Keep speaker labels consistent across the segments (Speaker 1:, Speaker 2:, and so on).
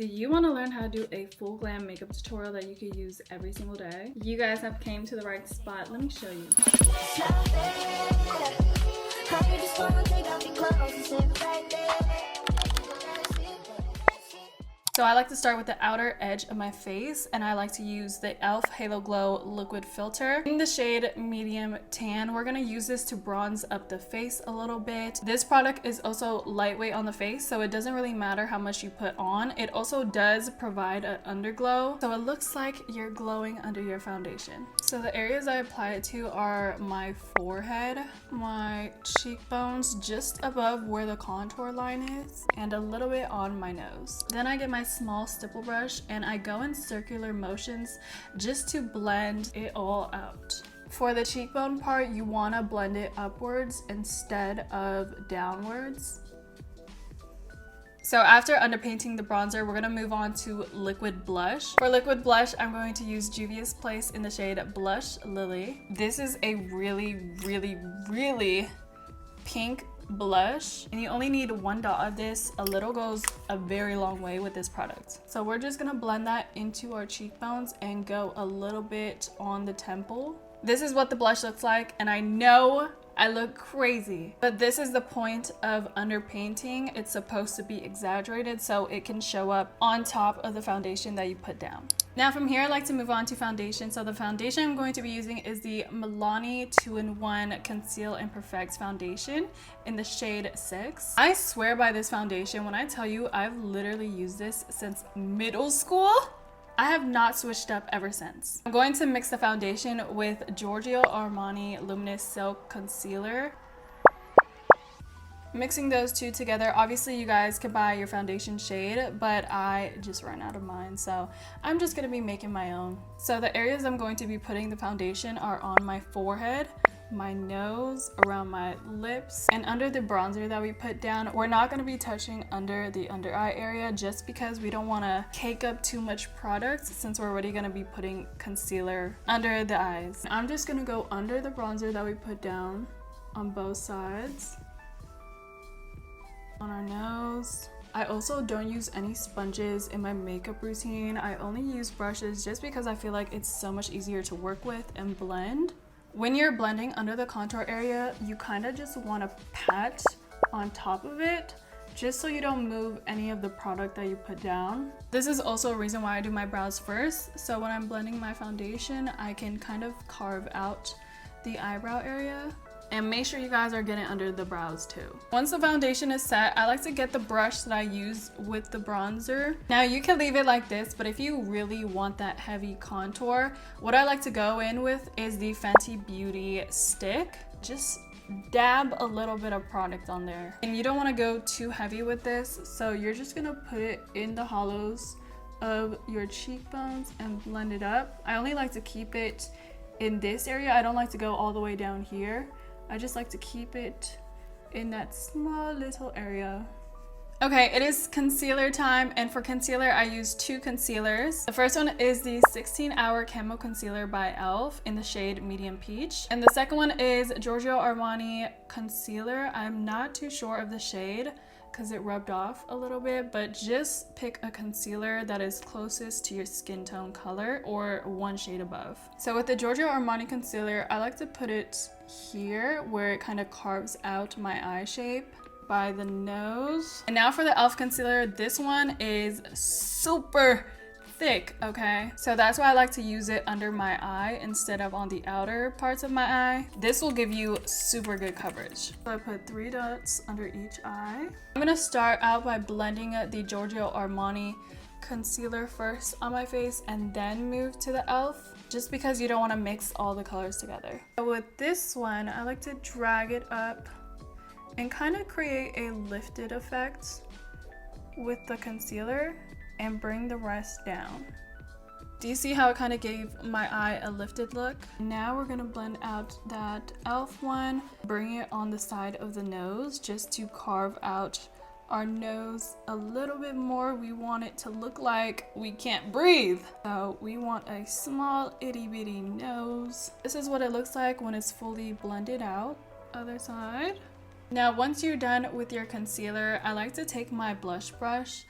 Speaker 1: Do you want to learn how to do a full glam makeup tutorial that you could use every single day? You guys have came to the right spot. Let me show you. So I like to start with the outer edge of my face, and I like to use the e.l.f. Halo Glow Liquid Filter in the shade Medium Tan. We're gonna use this to bronze up the face a little bit. This product is also lightweight on the face, so it doesn't really matter how much you put on. It also does provide an underglow, so it looks like you're glowing under your foundation. So the areas I apply it to are my forehead, my cheekbones just above where the contour line is, and a little bit on my nose. Then I get my small stipple brush and I go in circular motions just to blend it all out. For the cheekbone part, you want to blend it upwards instead of downwards. So after underpainting the bronzer, we're going to move on to liquid blush. For liquid blush, I'm going to use Juvia's Place in the shade Blush Lily. This is a really pink blush, and you only need one dot of this. A little goes a very long way with this product. So we're just gonna blend that into our cheekbones and go a little bit on the temple. This is what the blush looks like, and I know I look crazy, but this is the point of underpainting. It's supposed to be exaggerated so it can show up on top of the foundation that you put down. Now from here, I like to move on to foundation. So the foundation I'm going to be using is the Milani 2-in-1 Conceal and Perfect Foundation in the shade 6. I swear by this foundation when I tell you I've literally used this since middle school. I have not switched up ever since. I'm going to mix the foundation with Giorgio Armani Luminous Silk Concealer. Mixing those two together. Obviously you guys can buy your foundation shade, but I just ran out of mine, so I'm just gonna be making my own. So the areas I'm going to be putting the foundation are on my forehead, my nose, around my lips, and under the bronzer that we put down. We're not going to be touching under the under eye area just because we don't want to cake up too much product since we're already going to be putting concealer under the eyes. I'm just going to go under the bronzer that we put down on both sides, on our nose. I also don't use any sponges in my makeup routine. I only use brushes just because I feel like it's so much easier to work with and blend. When you're blending under the contour area, you kind of just want to pat on top of it just so you don't move any of the product that you put down. This is also a reason why I do my brows first. So when I'm blending my foundation, I can kind of carve out the eyebrow area. And make sure you guys are getting under the brows too. Once the foundation is set, I like to get the brush that I use with the bronzer. Now you can leave it like this, but if you really want that heavy contour, what I like to go in with is the Fenty Beauty stick. Just dab a little bit of product on there. And you don't want to go too heavy with this, so you're just gonna put it in the hollows of your cheekbones and blend it up. I only like to keep it in this area. I don't like to go all the way down here. I just like to keep it in that small little area. Okay, it is concealer time, and for concealer I use two concealers. The first one is the 16-Hour Camo Concealer by e.l.f. in the shade Medium Peach, and the second one is Giorgio Armani Concealer. I'm not too sure of the shade because it rubbed off a little bit, but just pick a concealer that is closest to your skin tone color or one shade above. So with the Giorgio Armani concealer, I like to put it here where it kind of carves out my eye shape by the nose. And now for the e.l.f. concealer, this one is super thick, okay? So that's why I like to use it under my eye instead of on the outer parts of my eye. This will give you super good coverage. So I put 3 dots under each eye. I'm gonna start out by blending the Giorgio Armani concealer first on my face and then move to the e.l.f. just because you don't want to mix all the colors together. So with this one, I like to drag it up and kind of create a lifted effect with the concealer and bring the rest down. Do you see how it kind of gave my eye a lifted look? Now we're gonna blend out that e.l.f. one, bring it on the side of the nose just to carve out our nose a little bit more. We want it to look like we can't breathe. So we want a small itty bitty nose. This is what it looks like when it's fully blended out. Other side. Now once you're done with your concealer, I like to take my blush brush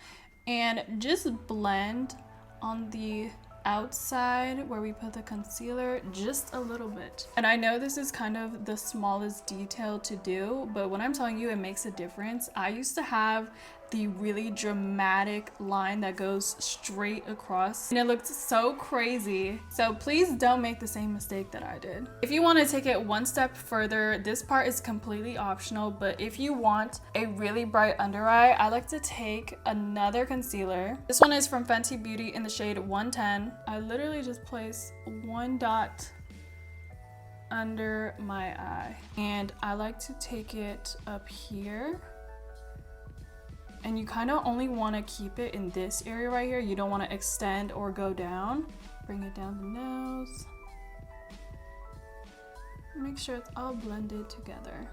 Speaker 1: and just blend on the outside where we put the concealer just a little bit. And I know this is kind of the smallest detail to do, but when I'm telling you it makes a difference, I used to have the really dramatic line that goes straight across and it looked so crazy. So please don't make the same mistake that I did. If you want to take it one step further, this part is completely optional, but if you want a really bright under eye, I like to take another concealer. This one is from Fenty Beauty in the shade 110. I literally just place one dot under my eye and I like to take it up here. And you kind of only want to keep it in this area right here. You don't want to extend or go down. Bring it down the nose. Make sure it's all blended together.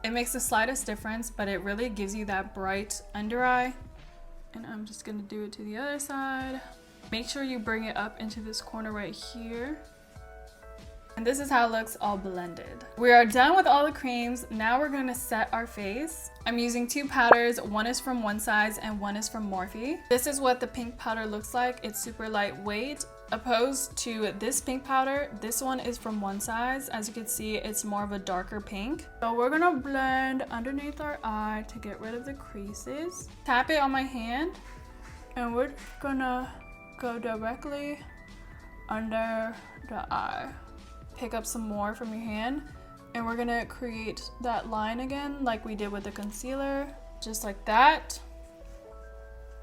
Speaker 1: It makes the slightest difference, but it really gives you that bright under eye. And I'm just going to do it to the other side. Make sure you bring it up into this corner right here. And this is how it looks all blended. We are done with all the creams. Now we're gonna set our face. I'm using two powders. One is from One Size and one is from Morphe. This is what the pink powder looks like. It's super lightweight. Opposed to this pink powder, this one is from One Size. As you can see, it's more of a darker pink. So we're gonna blend underneath our eye to get rid of the creases. Tap it on my hand and we're gonna go directly under the eye. Pick up some more from your hand and we're gonna create that line again like we did with the concealer, just like that.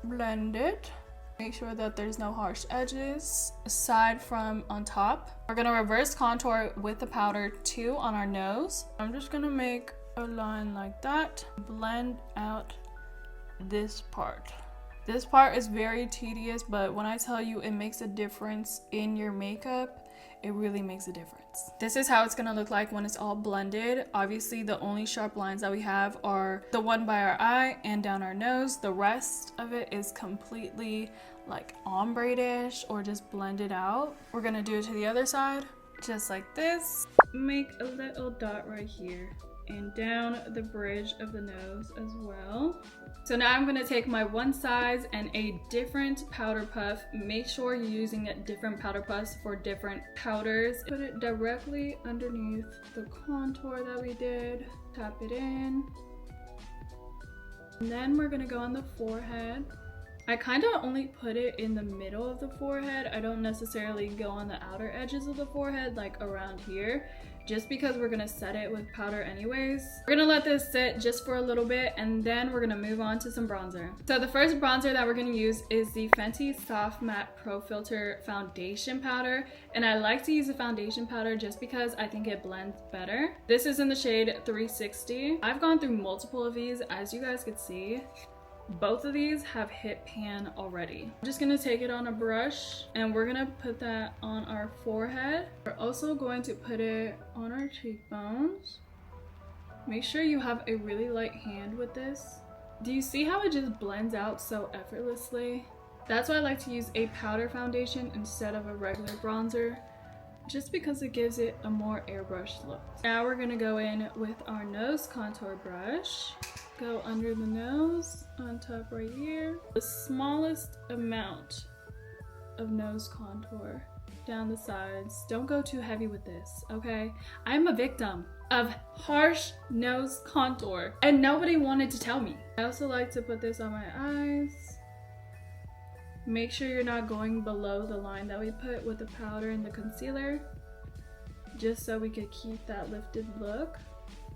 Speaker 1: Blend it. Make sure that there's no harsh edges aside from on top. We're gonna reverse contour with the powder too on our nose. I'm just gonna make a line like that. Blend out this part. This part is very tedious, but when I tell you it makes a difference in your makeup, it really makes a difference. This is how it's gonna look like when it's all blended. Obviously, the only sharp lines that we have are the one by our eye and down our nose. The rest of it is completely like ombre-ish or just blended out. We're gonna do it to the other side, just like this. Make a little dot right here and down the bridge of the nose as well. So now I'm gonna take my One Size and a different powder puff. Make sure you're using different powder puffs for different powders. Put it directly underneath the contour that we did. Tap it in. And then we're gonna go on the forehead. I kind of only put it in the middle of the forehead. I don't necessarily go on the outer edges of the forehead, like around here, just because we're gonna set it with powder anyways. We're gonna let this sit just for a little bit and then we're gonna move on to some bronzer. So the first bronzer that we're gonna use is the Fenty Soft Matte Pro Filter Foundation Powder. And I like to use a foundation powder just because I think it blends better. This is in the shade 360. I've gone through multiple of these, as you guys could see. Both of these have hit pan already. I'm just gonna take it on a brush and we're gonna put that on our forehead. We're also going to put it on our cheekbones. Make sure you have a really light hand with this. Do you see how it just blends out so effortlessly? That's why I like to use a powder foundation instead of a regular bronzer, just because it gives it a more airbrushed look. Now we're gonna go in with our nose contour brush. Go under the nose, on top right here. The smallest amount of nose contour down the sides. Don't go too heavy with this, okay? I'm a victim of harsh nose contour and nobody wanted to tell me. I also like to put this on my eyes. Make sure you're not going below the line that we put with the powder and the concealer, just so we could keep that lifted look.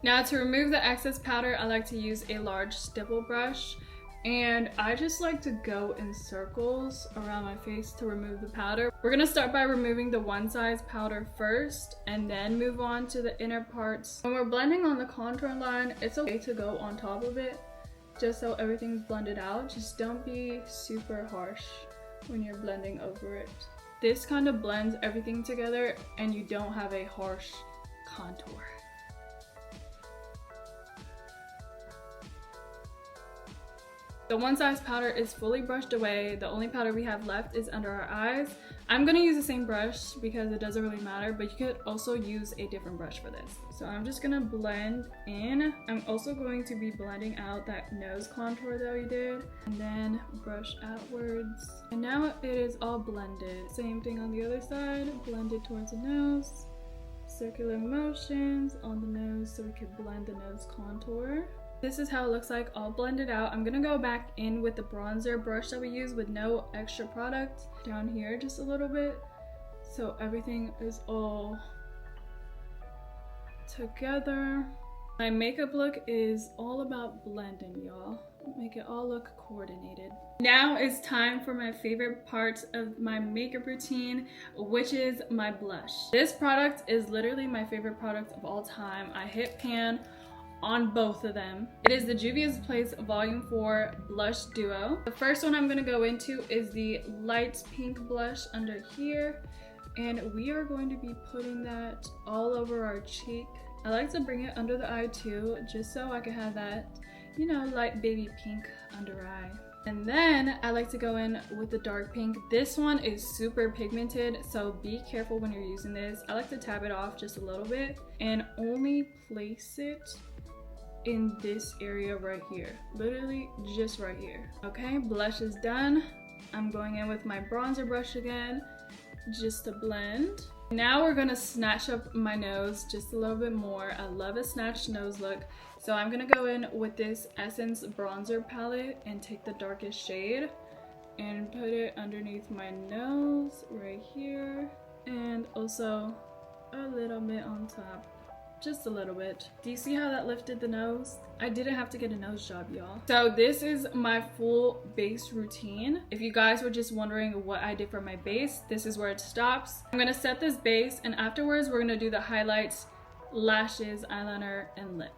Speaker 1: Now to remove the excess powder, I like to use a large stipple brush, and I just like to go in circles around my face to remove the powder. We're gonna start by removing the One Size powder first and then move on to the inner parts. When we're blending on the contour line, it's okay to go on top of it just so everything's blended out. Just don't be super harsh when you're blending over it. This kind of blends everything together and you don't have a harsh contour. The One Size powder is fully brushed away. The only powder we have left is under our eyes. I'm gonna use the same brush because it doesn't really matter, but you could also use a different brush for this. So I'm just gonna blend in. I'm also going to be blending out that nose contour that we did, and then brush outwards. And now it is all blended. Same thing on the other side, blend it towards the nose. Circular motions on the nose so we could blend the nose contour. This is how it looks like all blended out. I'm gonna go back in with the bronzer brush that we use with no extra product down here just a little bit, so everything is all together. My makeup look is all about blending, y'all. Make it all look coordinated. Now it's time for my favorite part of my makeup routine, which is my blush. This product is literally my favorite product of all time. I hit pan on both of them. It is the Juvia's Place Volume 4 Blush Duo. The first one I'm gonna go into is the light pink blush under here, and we are going to be putting that all over our cheek. I like to bring it under the eye too, just so I can have that, you know, light baby pink under eye. And then I like to go in with the dark pink. This one is super pigmented, so be careful when you're using this. I like to tap it off just a little bit and only place it in this area right here, literally just right here. Okay, blush is done. I'm going in with my bronzer brush again just to blend. Now we're gonna snatch up my nose just a little bit more. I love a snatched nose look, so I'm gonna go in with this Essence bronzer palette and take the darkest shade and put it underneath my nose right here, and also a little bit on top. Just a little bit. Do you see how that lifted the nose? I didn't have to get a nose job, y'all. So this is my full base routine. If you guys were just wondering what I did for my base, this is where it stops. I'm gonna set this base, and afterwards we're gonna do the highlights, lashes, eyeliner, and lip.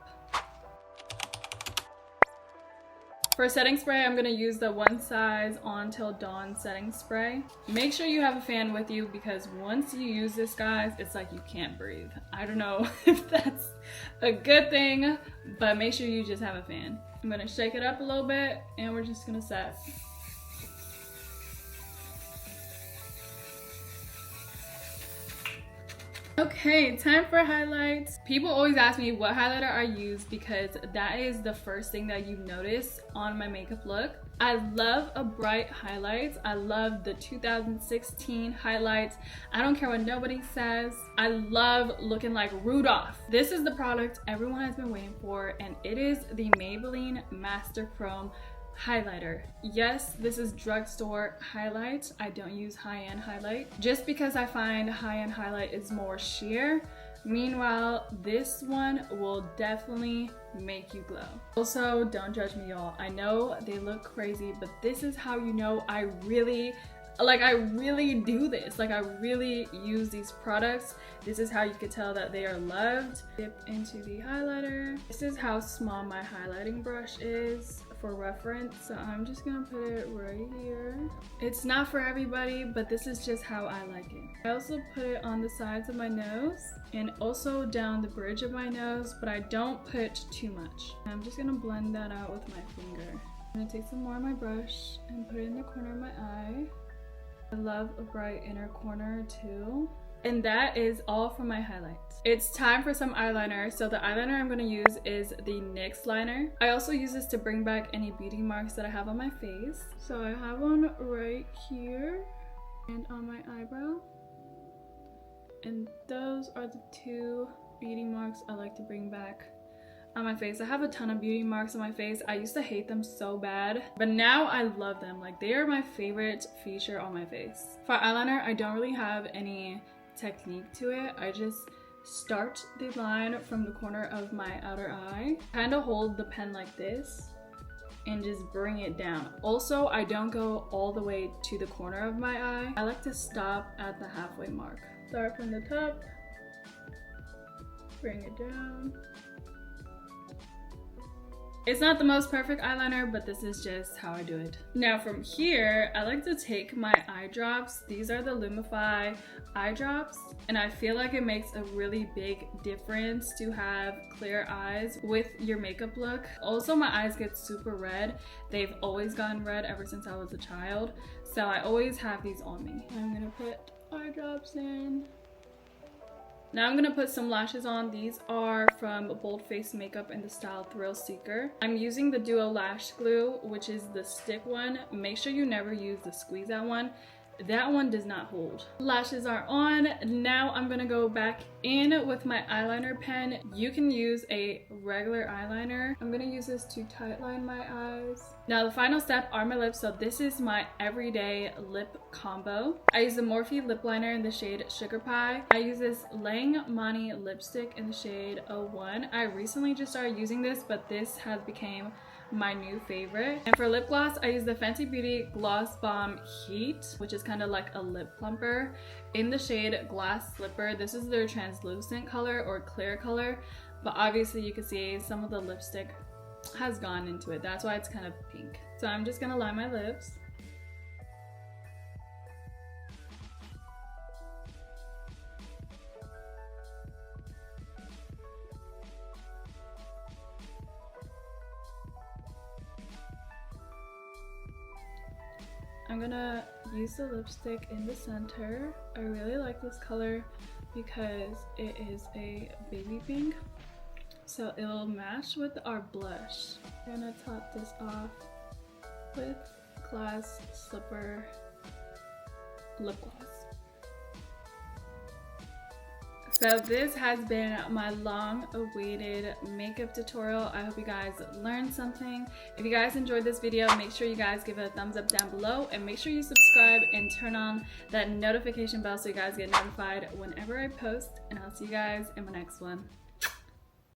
Speaker 1: For setting spray, I'm gonna use the One Size On Till Dawn setting spray. Make sure you have a fan with you, because once you use this, guys, it's like you can't breathe. I don't know if that's a good thing, but make sure you just have a fan. I'm gonna shake it up a little bit, and we're just gonna set. Okay, time for highlights. People always ask me what highlighter I use, because that is the first thing that you notice on my makeup look. I love a bright highlights. I love the 2016 highlights. I don't care what nobody says. I love looking like Rudolph. This is the product everyone has been waiting for, and it is the Maybelline Master Chrome highlighter. Yes, this is drugstore highlight. I don't use high-end highlight just because I find high-end highlight is more sheer. Meanwhile, this one will definitely make you glow. Also, don't judge me, y'all. I know they look crazy, but this is how you know I really do this. Like, I really use these products. This is how you could tell that they are loved. Dip into the highlighter. This is how small my highlighting brush is for reference, so I'm just gonna put it right here. It's not for everybody, but this is just how I like it. I also put it on the sides of my nose and also down the bridge of my nose, but I don't put too much. I'm just gonna blend that out with my finger. I'm gonna take some more of my brush and put it in the corner of my eye. I love a bright inner corner too. And that is all for my highlights. It's time for some eyeliner. So the eyeliner I'm going to use is the NYX liner. I also use this to bring back any beauty marks that I have on my face. So I have one right here and on my eyebrow. And those are the two beauty marks I like to bring back on my face. I have a ton of beauty marks on my face. I used to hate them so bad, but now I love them. Like, they are my favorite feature on my face. For eyeliner, I don't really have any technique to it. I just start the line from the corner of my outer eye, kind of hold the pen like this and just bring it down. Also, I don't go all the way to the corner of my eye. I like to stop at the halfway mark. Start from the top, bring it down, It's not the most perfect eyeliner, but this is just how I do it. Now from here, I like to take my eye drops. These are the Lumify eye drops, and I feel like it makes a really big difference to have clear eyes with your makeup look. Also, my eyes get super red. They've always gotten red ever since I was a child, so I always have these on me. I'm gonna put eye drops in. Now I'm gonna put some lashes on. These are from Bold Face Makeup in the style Thrill Seeker. I'm using the Duo Lash Glue, which is the stick one. Make sure you never use the squeeze out one. That one does not hold. Lashes are on. Now I'm gonna go back in with my eyeliner pen. You can use a regular eyeliner. I'm gonna use this to tightline my eyes. Now the final step are my lips. So this is my everyday lip combo. I use the Morphe lip liner in the shade Sugar Pie. I use this Lang Mani lipstick in the shade 01. I recently just started using this, but this has become my new favorite. And for lip gloss, I use the Fenty Beauty Gloss Bomb Heat, which is kind of like a lip plumper, in the shade Glass Slipper. This is their translucent color or clear color, but obviously you can see some of the lipstick has gone into it. That's why it's kind of pink. So I'm just gonna line my lips. I'm gonna use the lipstick in the center. I really like this color because it is a baby pink, so it'll match with our blush. I'm gonna top this off with Glass Slipper lip gloss. So this has been my long-awaited makeup tutorial. I hope you guys learned something. If you guys enjoyed this video, make sure you guys give it a thumbs up down below, and make sure you subscribe and turn on that notification bell so you guys get notified whenever I post, and I'll see you guys in my next one.